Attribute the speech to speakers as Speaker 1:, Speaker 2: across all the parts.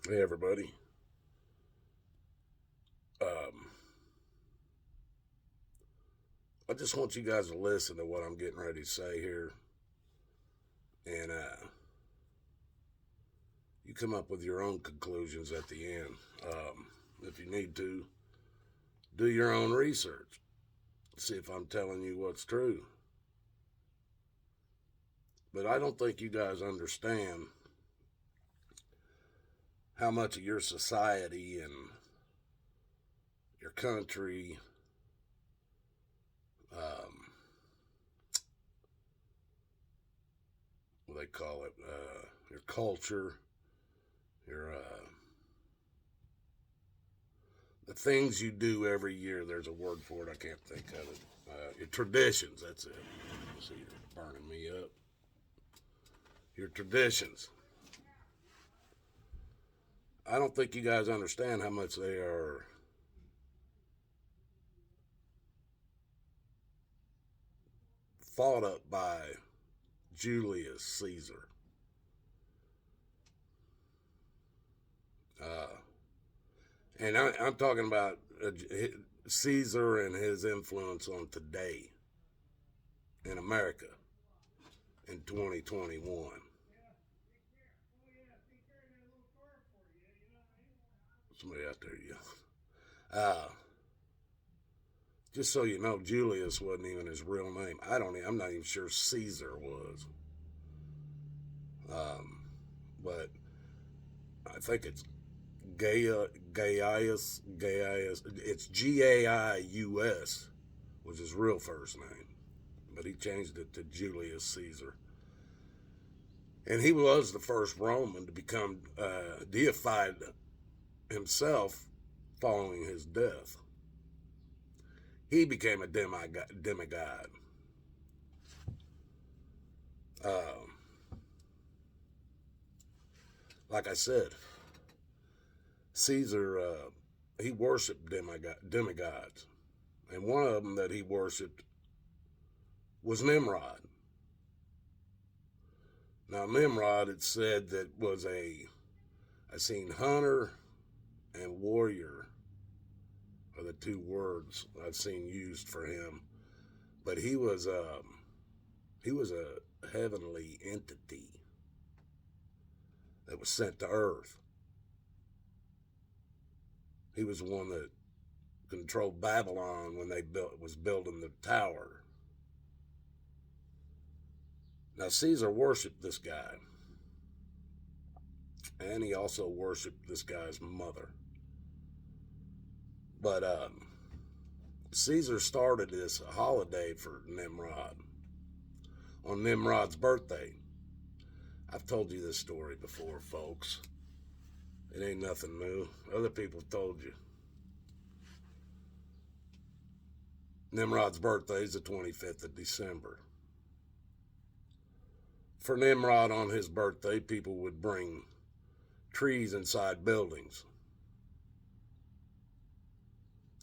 Speaker 1: Hey, everybody. Um, I just want you guys to listen to what I'm getting ready to say here. And you come up with your own conclusions at the end. If you need to, do your own research. See if I'm telling you what's true. But I don't think you guys understand how much of your society and your country, um, what they call it, your culture, your the things you do every year. There's a word for it. I can't think of it. Your traditions. That's it. See, you're burning me up. Your traditions. I don't think you guys understand how much they are thought up by Julius Caesar. Uh, and I'm talking about Caesar and his influence on today in America in 2021. Somebody out there yelling. Just so you know, Julius wasn't even his real name. I'm not even sure Caesar was. Um, but I think it's Gaius. It's Gaius was his real first name, but he changed it to Julius Caesar. And he was the first Roman to become deified himself following his death. He became a demigod. Uh, like I said, Caesar, he worshipped demigods. And one of them that he worshipped was Nimrod. Now, Nimrod, it said that was I seen hunter and warrior are the two words I've seen used for him. But he was a heavenly entity that was sent to Earth. He was the one that controlled Babylon when they was building the tower. Now Caesar worshipped this guy, and he also worshipped this guy's mother. But Caesar started this holiday for Nimrod on Nimrod's birthday. I've told you this story before, folks. It ain't nothing new. Other people have told you. Nimrod's birthday is the 25th of December. For Nimrod on his birthday, people would bring trees inside buildings.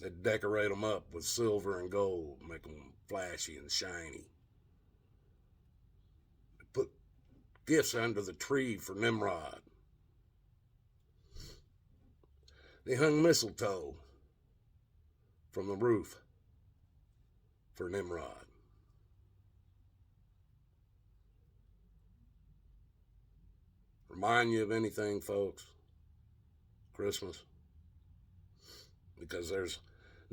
Speaker 1: They'd decorate them up with silver and gold, make them flashy and shiny. They'd put gifts under the tree for Nimrod. They hung mistletoe from the roof for Nimrod. Remind you of anything, folks? Christmas? Because there's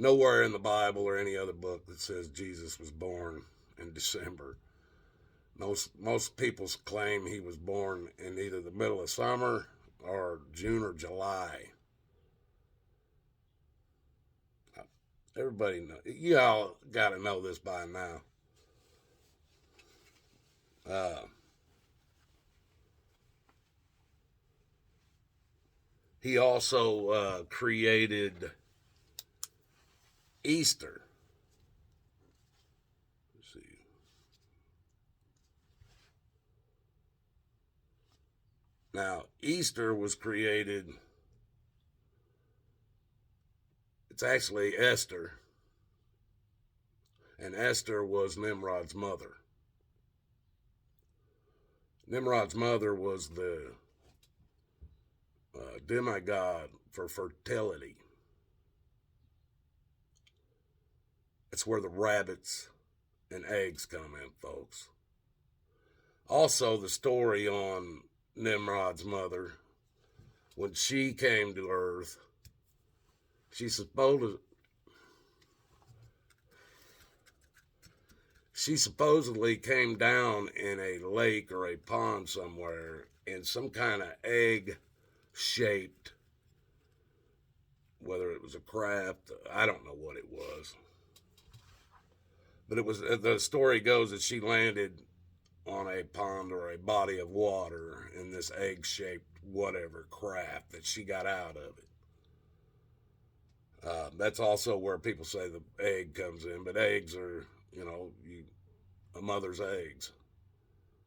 Speaker 1: nowhere in the Bible or any other book that says Jesus was born in December. Most people claim he was born in either the middle of summer or June or July. Everybody know. You all got to know this by now. Uh, he also created Easter. Let's see. Now, Easter was created. It's actually Esther, and Esther was Nimrod's mother. Nimrod's mother was the demigod for fertility. It's where the rabbits and eggs come in, folks. Also, the story on Nimrod's mother, when she came to Earth, she supposedly came down in a lake or a pond somewhere in some kind of egg shaped, whether it was a craft, I don't know what it was. But it was, the story goes that she landed on a pond or a body of water in this egg shaped whatever craft that she got out of it. That's also where people say the egg comes in, but eggs are, a mother's eggs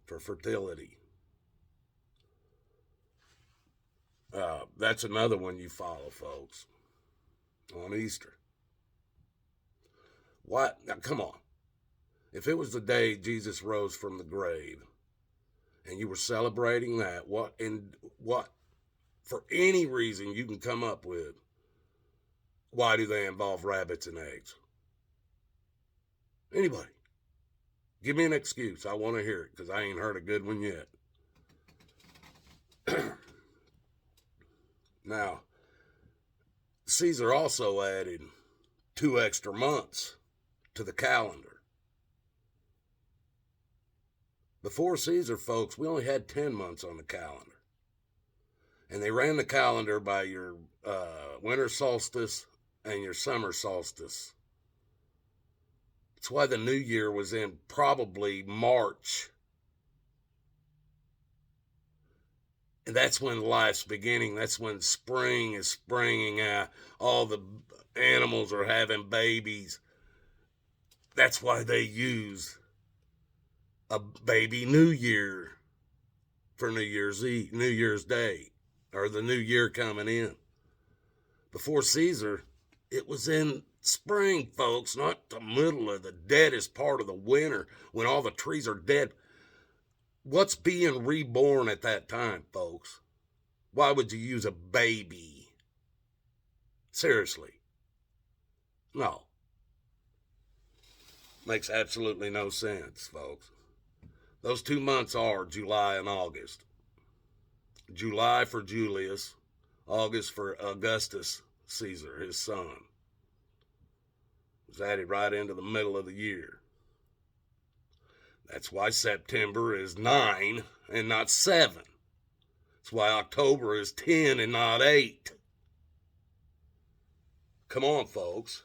Speaker 1: for fertility. That's another one you follow, folks, on Easter. What? Now, come on. If it was the day Jesus rose from the grave and you were celebrating that, what for any reason you can come up with, why do they involve rabbits and eggs? Anybody? Give me an excuse. I want to hear it because I ain't heard a good one yet. Now, Caesar also added 2 extra months to the calendar. Before Caesar, folks, we only had 10 months on the calendar. And they ran the calendar by your winter solstice and your summer solstice. That's why the new year was in probably March. And that's when life's beginning. That's when spring is springing out. All the animals are having babies. That's why they use a baby New Year for New Year's Eve, New Year's Day, or the new year coming in. Before Caesar, it was in spring, folks, not the middle of the deadest part of the winter when all the trees are dead. What's being reborn at that time, folks? Why would you use a baby? Seriously. No. Makes absolutely no sense, folks. Those 2 months are July and August. July for Julius, August for Augustus Caesar, his son. It was added right into the middle of the year. That's why September is 9 and not 7. That's why October is 10 and not 8. Come on, folks.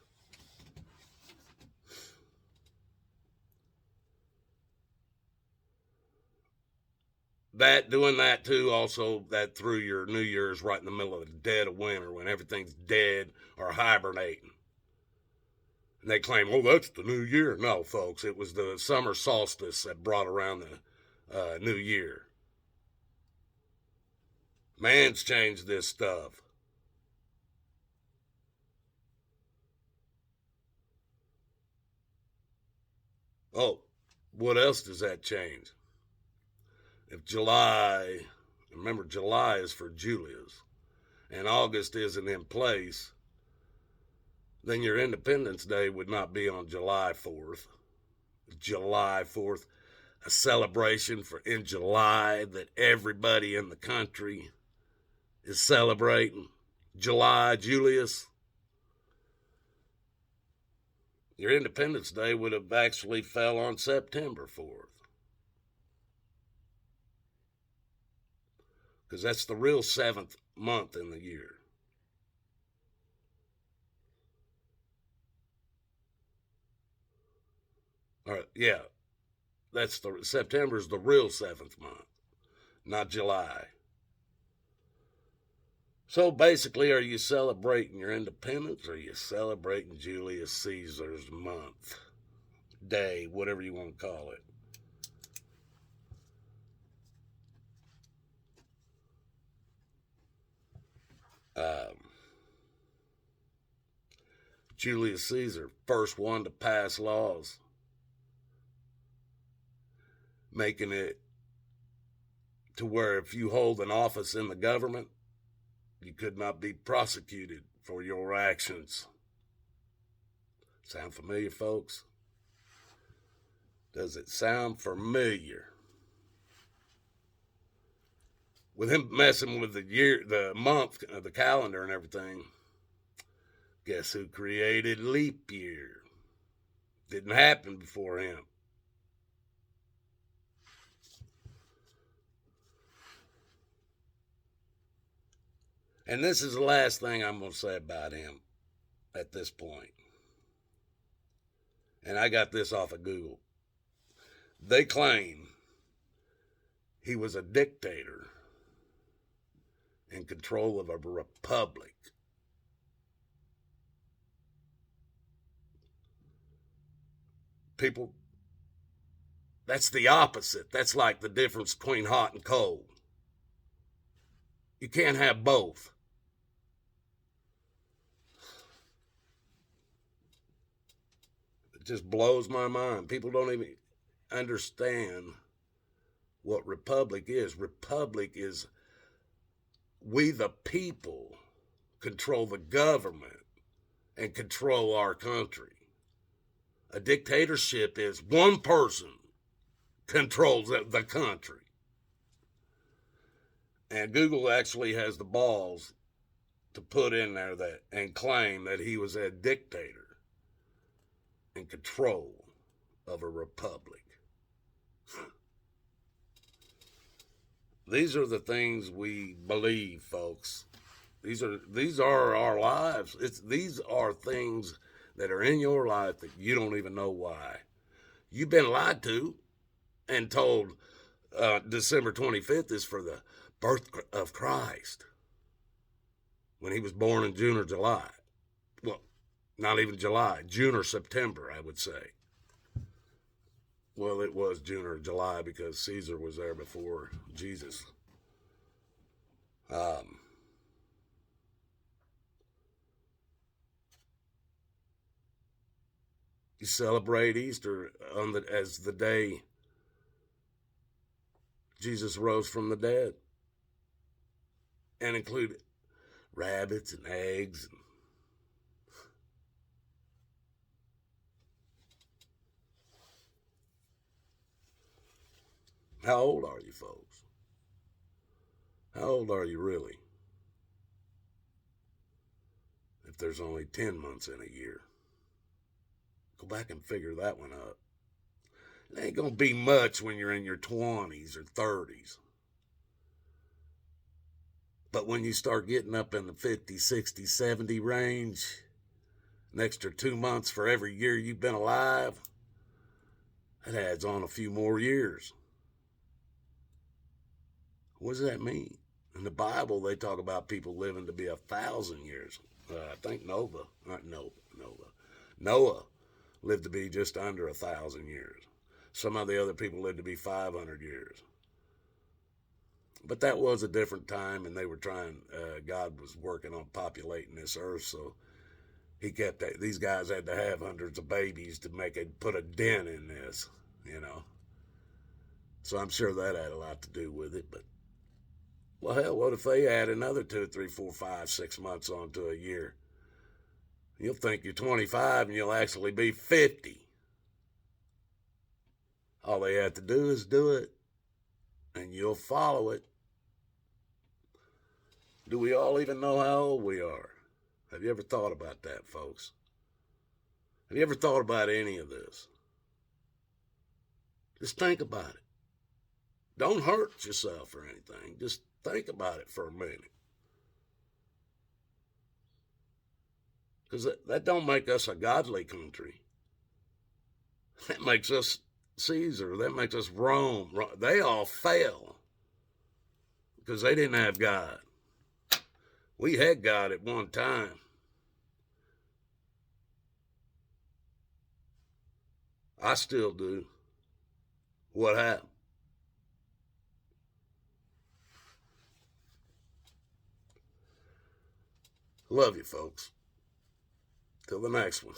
Speaker 1: Doing that too, also that threw your New Year's right in the middle of the dead of winter when everything's dead or hibernating. And they claim, oh, that's the new year. No, folks, it was the summer solstice that brought around the new year. Man's changed this stuff. Oh, what else does that change? If July, remember July is for Julius, and August isn't in place, then your Independence Day would not be on July 4th. July 4th, a celebration for in July that everybody in the country is celebrating. July, Julius. Your Independence Day would have actually fell on September 4th. Because that's the real 7th month in the year. All right, yeah, September's the real 7th month, not July. So basically, are you celebrating your independence or are you celebrating Julius Caesar's month, day, whatever you want to call it? Julius Caesar, first one to pass laws, making it to where if you hold an office in the government, You could not be prosecuted for your actions. Sound familiar, folks? Does it sound familiar? With him messing with the year, the month, the calendar and everything, guess who created leap year? Didn't happen before him. And this is the last thing I'm going to say about him at this point. And I got this off of Google. They claim he was a dictator in control of a republic. People, that's the opposite. That's like the difference between hot and cold. You can't have both. It just blows my mind. People don't even understand what republic is. Republic is we the people control the government and control our country. A dictatorship is one person controls the country. And Google actually has the balls to put in there that and claim that he was a dictator in control of a republic. These are the things we believe, folks. These are our lives. These are things that are in your life that you don't even know why. You've been lied to and told December 25th is for the birth of Christ, when he was born in June or July. Well, not even July, June or September, I would say. Well, it was June or July because Caesar was there before Jesus. You celebrate Easter as the day Jesus rose from the dead, and include rabbits and eggs. How old are you, folks? How old are you really? If there's only 10 months in a year. Go back and figure that one up. It ain't going to be much when you're in your 20s or 30s. But when you start getting up in the 50, 60, 70 range, an extra 2 months for every year you've been alive, that adds on a few more years. What does that mean? In the Bible, they talk about people living to be 1,000 years. I think Noah lived to be just under 1,000 years. Some of the other people lived to be 500 years. But that was a different time, and they were trying, God was working on populating this earth, so he kept that. These guys had to have hundreds of babies to put a dent in this, you know. So I'm sure that had a lot to do with it, but well, hell, what if they add another 2, 3, 4, 5, 6 months onto a year? You'll think you're 25 and you'll actually be 50. All they have to do is do it, and you'll follow it. Do we all even know how old we are? Have you ever thought about that, folks? Have you ever thought about any of this? Just think about it. Don't hurt yourself or anything. Just think about it for a minute. Because that don't make us a godly country. That makes us Caesar. That makes us Rome. They all fell because they didn't have God. We had God at one time. I still do. What happened? Love you, folks. Till the next one.